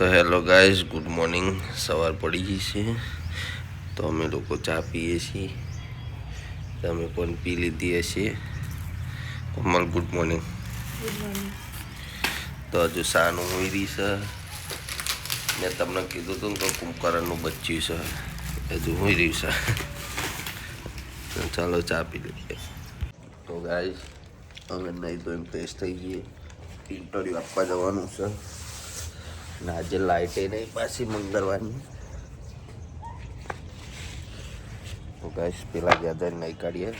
તો hello guys, good morning. સવાર પડી ગઈ છે તો અમે લોકો ચા પીએ છીએ. તમે પણ પી લીધી હશે. કોમલ ગુડ મોર્નિંગ. તો હજુ સાનું હોઈ રહી છે. મેં તમને કીધું હતું કે કુંભકરણનું બચ્યું છે, હજુ હોઈ રહ્યું છે. ચાલો ચા પી લઈએ. તો ગાઈઝ અમે નહીં તો ફ્રેશ થઈ ગઈએ. ઇન્ટરવ્યૂ આપવા જવાનું છે ને આજે લાઇટે નહીં પાછી મંગળવાની. તો ગાઈસ પેલા ગયા નહીં કાઢીએ,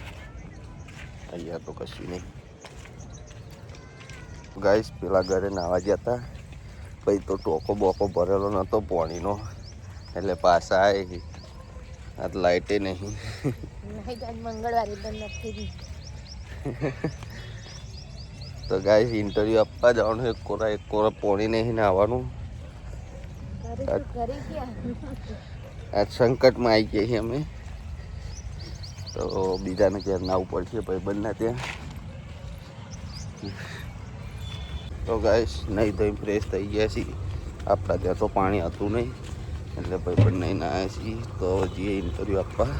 અહીંયા તો કશું નહીં. ગાઈસ પેલા ઘરે નાવા ગયા હતા, પછી તો ટોકો બોકો ભરેલો નહોતો પાણીનો, એટલે પાછા આવી. આ લાઇટે નહીં. મંગળવારે બંધ નથી. તો ગાઈસ ઇન્ટરવ્યૂ આપવા જવાનું. એક કોરા પાણી નહીં નાવાનું. આ સંકટમાં આવી ગયા છીએ અમે. તો બીજાને ઘેર નાવું પડશે ભાઈ બંને ત્યાં. તો ગાઈસ નહીં તો ફ્રેશ થઈ ગયા છીએ. આપણા ત્યાં તો પાણી હતું નહીં, એટલે ભાઈ બંને નાયા છીએ. તો જઈએ ઇન્ટરવ્યૂ આપવા.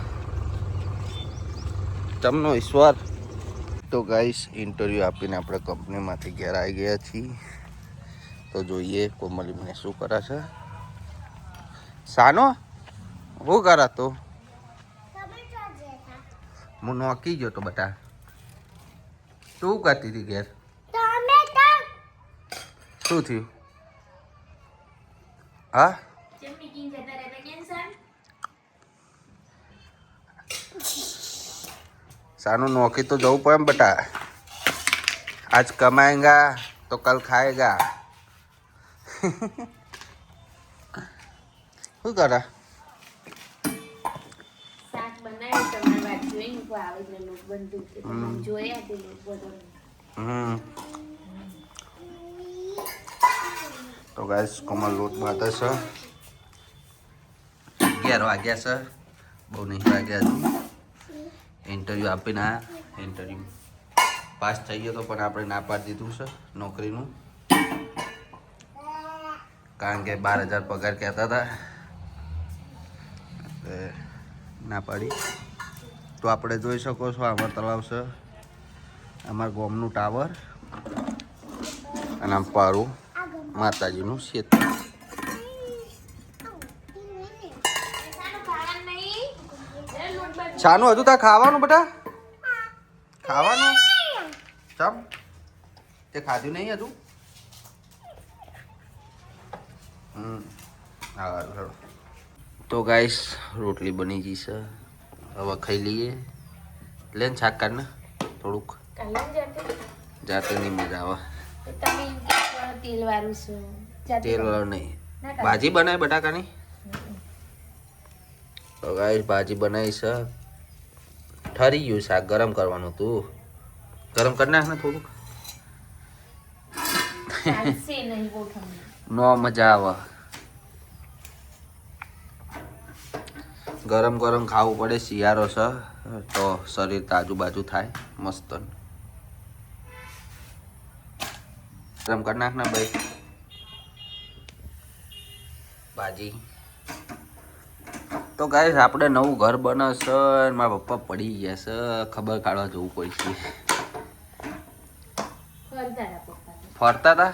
તમને ઈશ્વર. તો ગાઈસ ઇન્ટરવ્યૂ આપીને આપણે કંપનીમાંથી ઘેર આવી ગયા છીએ. તો જોઈએ કોમલી મને શું કરે છે. સાનો શું કરા તો હું નોકી ગયો તો બટા. તું કરતી હતી ઘેર? શું થયું? હા સાનું નોકી તો જવું પડે બટા. આજ કમાएगा તો કલ खाएगा. શું કરા? શાક બનાવ્યું તમારી વાત જોઈને કોઈ આવે એટલે લોટ બનતું કે તમે જોયા તે લોટ બધો. તો ગાઈસ કોમલ લોટ બાંધે છે. 11 વાગ્યા છે, બહુ નહીં વાગ્યા હજુ. ઇન્ટરવ્યૂ આપીને આવ્યા. ઇન્ટરવ્યૂ પાસ થઈ ગયો તો પણ આપણે ના પાડી દીધું છે નોકરીનું, કારણ કે 12,000 પગાર કહેતા હતા, એટલે ના પાડી. તો આપણે જોઈ શકો છો આમાં તળાવ છે, અમારા ગામનું ટાવર, અને આમ પારું માતાજીનું ક્ષેત્ર. શાનું હજુ તાર ખાવાનું બેટા? ખાવાનું ચમ તે ખાધું નહીં હજુ? હા. તો ગાઈસ રોટલી બની ગઈ છે, હવે ખાઈ લઈએ. લે ને શાક કાઢ ને થોડુંક. જાતે નહીં મજા આવે. તેલ વાળું છે. તેલ વાળું નહીં. ભાજી બનાવી બટાકાની. તો ગાઈસ ભાજી બનાવી છે. ઠરી ગયું શાક, ગરમ કરવાનું. તું ગરમ કરી નાખ ને થોડુંક. નો મજા આવે. ગરમ ગરમ ખાવું પડે. શિયાળો છે તો શરીર તાજુ બાજુ થાય મસ્ત. ગરમ કરી નાખ ને ભાઈ ભાજી. તો ગાઈસ આપણે નવું ઘર બને છે, મારા પપ્પા પડી ગયા છે, ખબર કાઢવા જવું પડશે. ફરતા હતા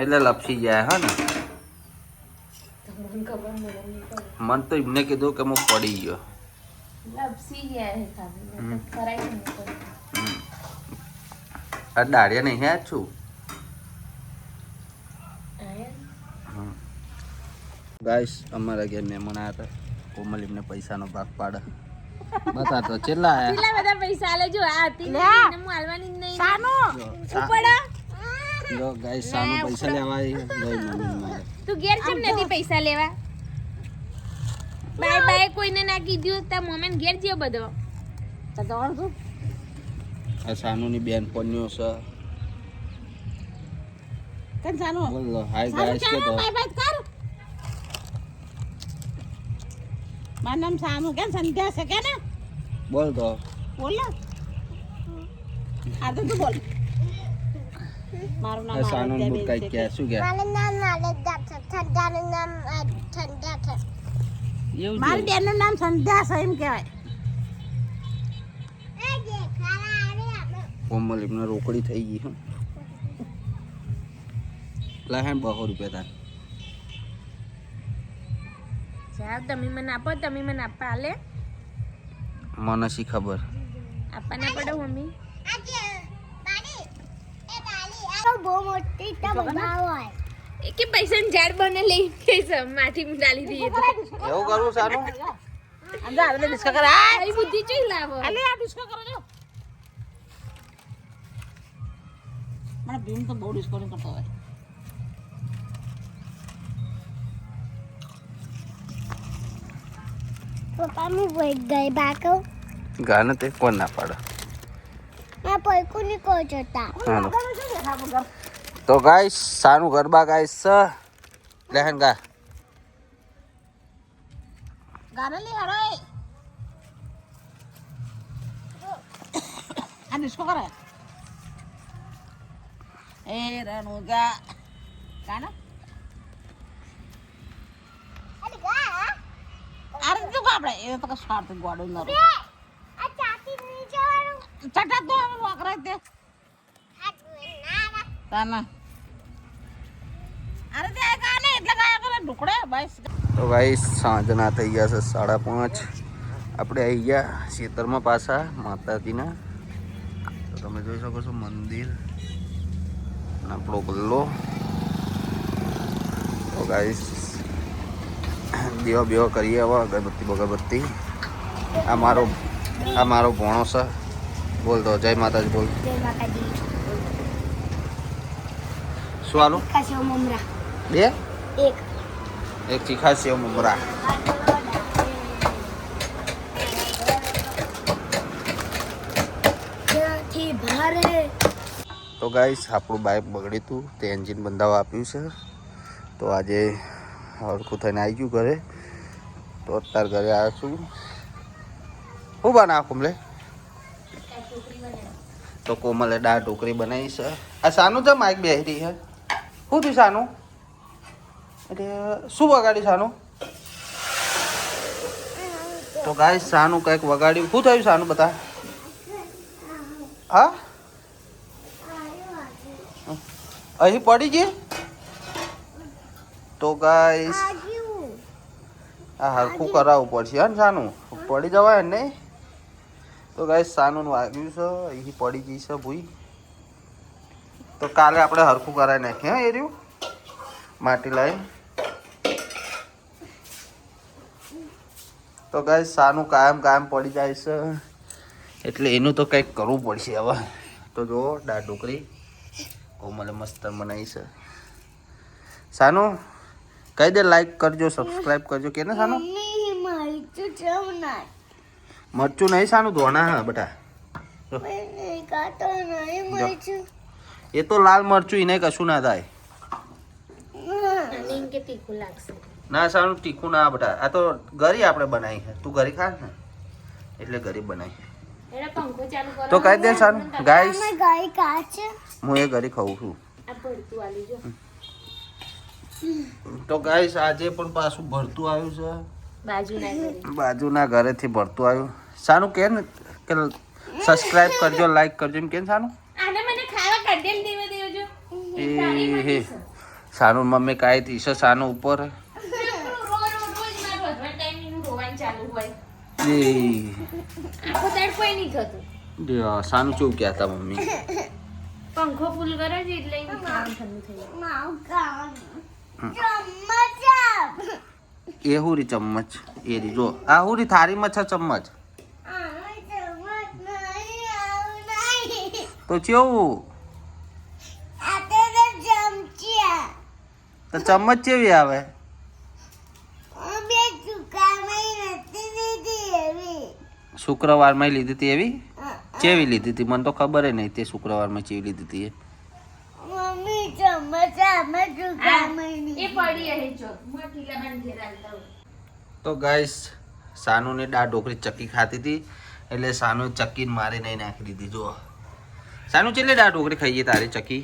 એટલે લપસી જાય. હા ને મન તો એમને કીધું કે હું પડી ગયો. આ દાડિયા નહીં યાદ છું. ગાઈસ અમારા ઘેર મહેમાન આવ્યા હતા. કોમલ એમને પૈસાનો ભાગ પાડે. બતા તો કેટલા આયા? કેટલા બધા પૈસા આલે જો. આ હતી ને હું આલવાની જ નહીં. સાનો ઉપડા જો ગાઈસ સાનો પૈસા લેવા આવી. લઈ મમ્મી મારે. તું ઘેર કેમ નથી પૈસા લેવા? બાય બાય કોઈને ના કીધું. તા મોમેન ઘેર જ્યો બધો. તો દોડ દો. આ સાનુની બેન પન્યો છે. કન સાનો બોલો હાય ગાઈસ કે તો બાય બાય કર. મારું નામ સાનુ કે સંધ્યા છે કે ને? બોલ તો. બોલ. આ તો તું બોલ. મારું નામ સાનું આરાધ્યા બુટ બેન કઈ છે. કે શું કે મારું નામ આરાધ્યા છે. ઠંડાનું નામ ઠંડા છે. એવું મારી બેનનું નામ સંધ્યા છે એમ કહેવાય. એ દેખાડા આવે આપણે. કોમલ એમને રોકડી થઈ ગઈ હું લાહેન 200 રૂપિયા તાર જાઓ તમે મને આપો, તમે મને આપવા આલે મને શી ખબર આપવાના પડે મમ્મી. આજે બાડી એ બાડી આ બહુ મોટી ટબા હોય. એ કે પૈસાનું ઝાડ બને લઈ ગઈ છે, માથી ડાલી દઈએ તો એવું કરું સાનું અંદર આવે ડિસ્કા કર. આ આવી બુદ્ધિ ચઈ લાવો. અલે આ ડિસ્કા કરો જો. મને ભીમ તો બહુ ડિસ્કો કરતો હોય. પપ્પા હું વઈ ગઈ બાકો. ગાને તે કોણ ના પાડે મેં પૈકુની કો જોતા. હાલો તો ગાઈસ સાનું ગરબા ગાઈસ છે લેહન ગા ગાને લે હારો. આ ડિસ્કો કરે. એ રણુજા ગાના અરે ગા અરે તો આપણે એ તો સ્વાર્થ ગોડું ન આ ચાટી ની જવાનું. ચટા તો વાકરા તે હાથ ના તાના અરે તે ગાને એટલે ગાયા કરે ઢુકડે બસ. તો ગાઈસ સાંજના થઈ ગયા છે 5:30 આપણે આવી ગયા ખેતરમાં પાછા માતાજીના. તો તમે જોઈ શકો છો મંદિર અને આપણો ગલ્લો. તો ગાઈસ દેવા બેવા કરીએ હવે અગરબત્તી બગરબત્તી. આ મારો ભોણો છે. બોલ દો જય માતાજી બોલ. જય માતાજી. શું આલું કાશો મમરા 2 એક એક ચીખા સેવ મમરા. ત્યાંથી ભારે. તો ગાઈસ આપણું બાઇક બગડ્યું હતું તે એન્જિન બંધાવવા આપ્યું છે. તો આજે હરખું થઈને આવી ગયું ઘરે. તો અત્યારે ઘરે આવ્યો છું. શું બનાવ કોમલે? તો કોમલે દાળ ઢોકળી બનાવી છે. આ સાનું છે માઇક બેસી રહી છે. શું થયું સાનું? એટલે શું વગાડ્યું સાનું? તો ગાઈસ સાનું કંઈક વગાડ્યું. શું થયું સાનું બતા? હા અહીં પડી ગઈ. તો ગાઈસ આ હરખું કરાવવું પડશે હા ને સાનું પડી જવાય ને. તો ગાઈસ સાનું વાગ્યું છે અહીં પડી ગઈ છે ભૂઈ. તો કાલે આપણે હરખું કરાવી નાખીએ હા એ રહ્યું માટી લાવીને. તો ગાઈસ સાનું કાયમ પડી જાય છે એટલે એનું તો કંઈક કરવું પડશે હવે. તો જુઓ દાળ ઢોકળી કોમલે મસ્ત બનાવી છે. સાનું કહી દે લાઈક કરજો સબસ્ક્રાઈબ કરજો કે ને સાનું. મમ્મી મારી તો જમના મરચું નહીં સાનું ધોણા હા બેટા. મેં કાતો નહીં મરચું. એ તો લાલ મરચું એને કશું ના થાય. નીમ કે તીખું લાગશે. ના સાનું તીખું ના બેટા. આ તો ઘરી આપણે બનાવી છે. તું ઘરી ખા ને એટલે ઘરી બનાવી. એનો પંખો ચાલુ કરો. તો કહી દે સાનું ગાઈસ અમે ગઈ કાચ. હું એ ઘરી ખાઉં છું. આ પડતું આલી જો. તો ગાઈસ આજે પણ પાછું ભરતું આવ્યું છે. બાજુ ના કરી. બાજુના ઘરેથી ભરતું આવ્યું. સાનું કે ને કે સબસ્ક્રાઇબ કરજો લાઈક કરજો એમ કે ને સાનું. આને મને ખાવા કઢેલ દેવા દેજો. એ હે સાનું મમ્મી કાંઈ હતી છે સાનું ઉપર. રોજ મારું હસબન્ડ ટાઈમ નું રોવાનું ચાલુ હોય. એ આખો દાડ કોઈ નહીં થતું. સાનું ચેવું કહેતા મમ્મી. પંખો ફૂલ કરો છે એટલે એનું ખાવાનું ઠંડુ થઈ જાય. માઉ ખાવાનું. ચમચ. એ હુરી ચમચ એ રી જો આ હુરી થાળીમાં છે ચમચ. આ ચમચ નહીં આવું નહીં. તો ચેવું આ તો ચમચિયા. તો ચમચ ચેવી આવે? બે ચુકામાં નથી દીધી એવી. શુક્રવારમાં લીધી હતી એવી ચેવી લીધી હતી મને તો ખબર નહીં તે શુક્રવારમાં ચેવી લીધી હતી એ. મમ્મી ચમચ આમાં ચુકામાં એ પડી રહે જો મોટી લબન ઘેર આલતા હોય. તો ગાઈસ સાનુને દાળ ઢોકળી ચક્કી ખાતી હતી એટલે સાનુ ચક્કીને મારી નહીં નાખી દીધી. જો સાનુ ચેટલી દાળ ઢોકળી ખાઈએ તારી ચક્કી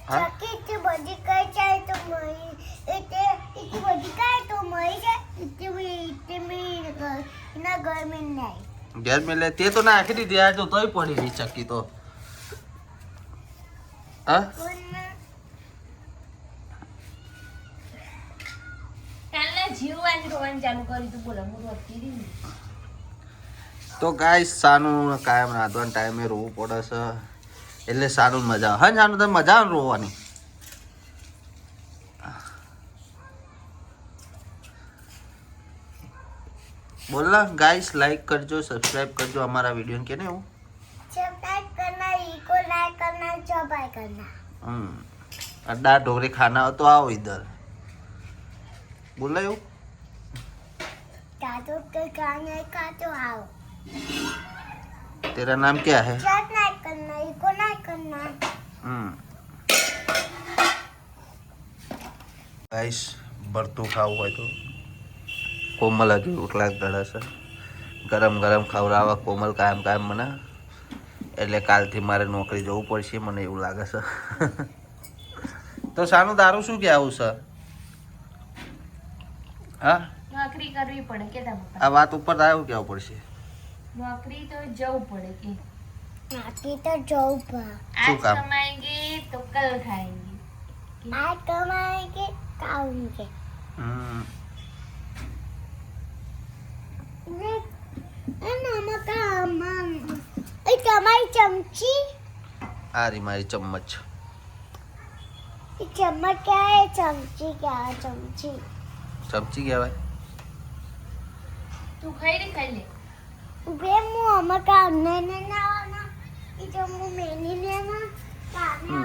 હા ચકી તે બધી કઈ જાય તો મળી એટલે બધી કઈ તો મળી જાય એના ઘર મેં નહીં ઘેર મેલે તે તો નાખી દીધી આ તો તોય પડી રહી ચક્કી તો હા કાલના જીવવાની રોવાનું ચાલુ કર્યું તું બોલો હું રોતી રહી ને. તો ગાઈસ સાનું કાયમ રાંધવાના ટાઈમે રોવું પડે છે એટલે સાનું મજા આવે હા સાનું તમે મજા આવે ને રોવાની बोला गाइस लाइक करजो सब्सक्राइब करजो हमारा वीडियो के नहीं हो सब्सक्राइब करना इको लाइक करना चौपाई करना अड्डा डोगरी खाना हो तो आओ इधर बोला यू काटो के खाने का तो आओ तेरा नाम क्या है चैट लाइक करना इको लाइक करना गाइस बर्तू खाऊ હોય તો કોમલ હજુ ઉઠલા ગળે છે ગરમ ગરમ ખવડાવવા કોમલ કાયમ કાયમ મને એટલે કાલથી મારે નોકરી જવું પડશે મને એવું લાગે છે તો સાનું તારું શું કહેવું છે હા નોકરી કરવી પડે કે તમે આ વાત ઉપર આવ્યું કેવું પડશે નોકરી તો જવું પડે કે नाती तो जोबा आज काम? कमाएंगे तो कल खाएंगे आज कमाएंगे खाएंगे હમ नमक अमन ए તમારી ચમચી આ રી મારી ચમ્મચ એ ચમચ क्या है चमची क्या है चमची ચમચી કહેવાય तू खाई रे खाई ले बे मु अमक ने ना ना એ જો મુ મેની લેના તાને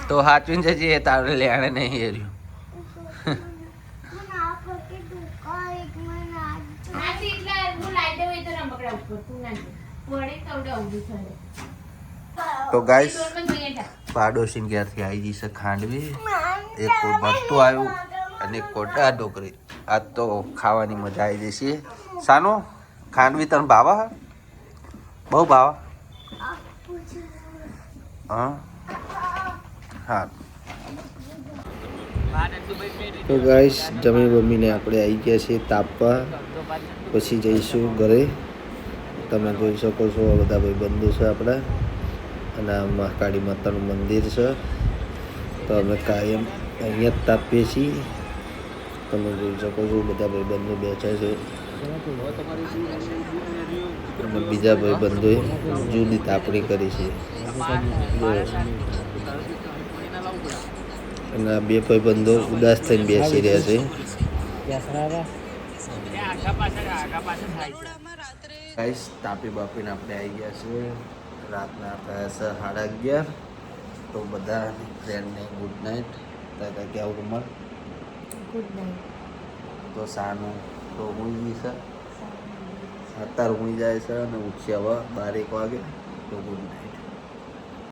તો હાચવીને જજે તારે લેણે નહીં હેર્યું મને આ ફકે દુકા એક મને આ आज इतना वो लाइट हुई तो ना पकड़ा ऊपर तू ना पड़े तो उड़ा उड़ी थोड़े તો ગાઈસ डोर में જોઈએ था પાડોશી ઘેરથી આવી જઈ છે ખાંડવી એક કોઈ ભરતું આવ્યું અને એક કોટા ઢોકરી આ તો ખાવાની મજા આવી જશે સાનો ખાંડવી તને ભાવા બહુ ભાવા હા હા તો ગાઈસ જમી બમીને આપણે આવી ગયા છીએ તાપવા પછી જઈશું ઘરે તમે જોઈ શકો છો આ બધા ભાઈબંધો છે આપણા અને આ મહાકાળી માતાનું મંદિર છે તો અમે કાયમ અહીંયા જ તાપીએ છીએ તમે જોઈ શકો છો બધા ભાઈબંધો બેઠા છે અને બીજા ભાઈબંધોએ જુદી તાપણી કરી છે અને આ બે ભાઈબંધો ઉદાસ થઈને બેસી રહ્યા છે ગાઈસ તાપી બાપીને આપણે આવી ગયા છે રાતના થયા છે 11:30 તો બધા ફ્રેન્ડને ગુડ નાઇટ તાતા કેવું રૂમર गुड नाइट તો સાનું તો ઊંઘી છે અત્યારે ઊંઘી જાય છે અને ઉઠશે હવે 12 વાગે તો ગુડ નાઇટ